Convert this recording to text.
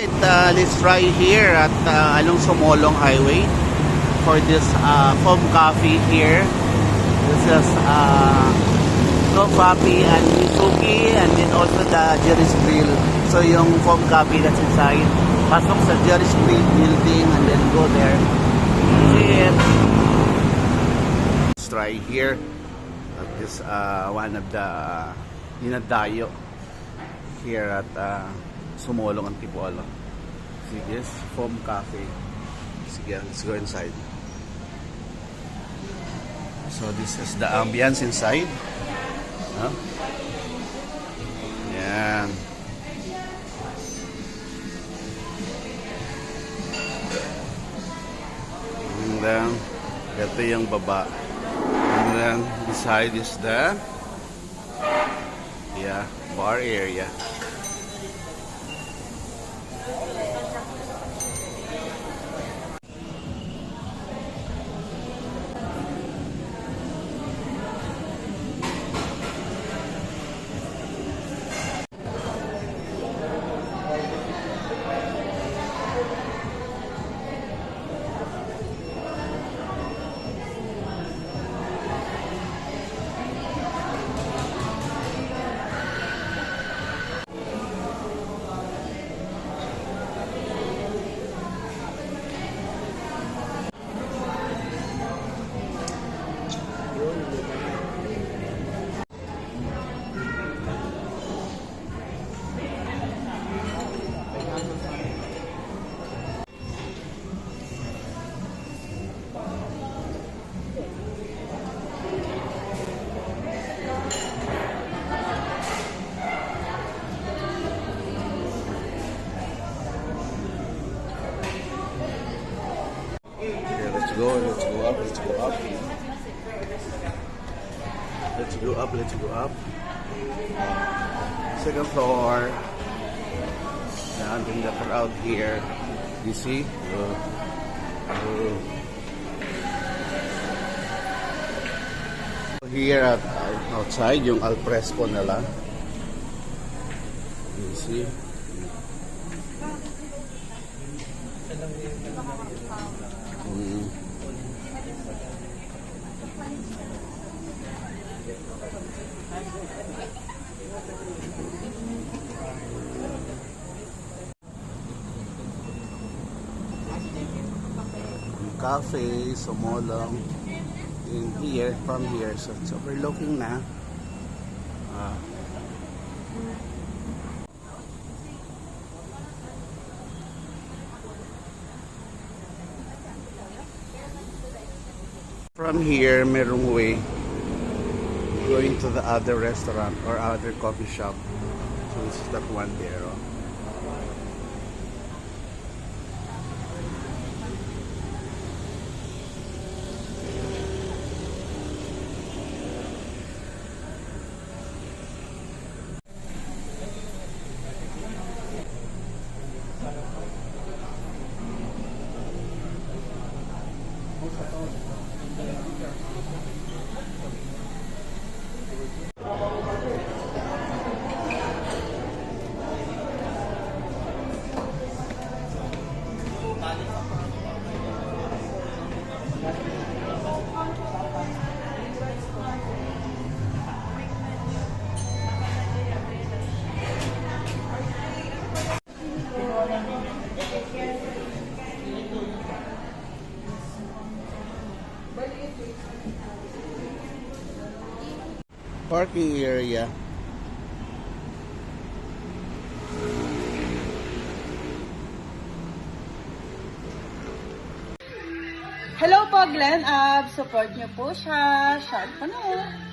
Let's try here at along Sumolong Highway for this foam coffee here. This is foam coffee and Mizuki, and then also the Jerry's Grill. So yung foam coffee that's inside, pasok sa Jerry's Grill building and then go there. See it. Let's try here at this one of the Dinadayo here at Sumolong, Antipolo. See this foam cafe. Sige, let's go inside. So this is the ambience inside. Huh? Yan. And then ito yung baba. And then beside is the bar area. Let's go up. Let's go up. Second floor. Down in the crowd here. You see? Here at outside, yung al fresco nila. You see? Cafe, Sumolong in here, from here, so it's overlooking na. From here, merong way going to the other restaurant or other coffee shop. So it's that one there. Parking area. Hello po, Glenn Ab. Support niyo po siya. Shout po na.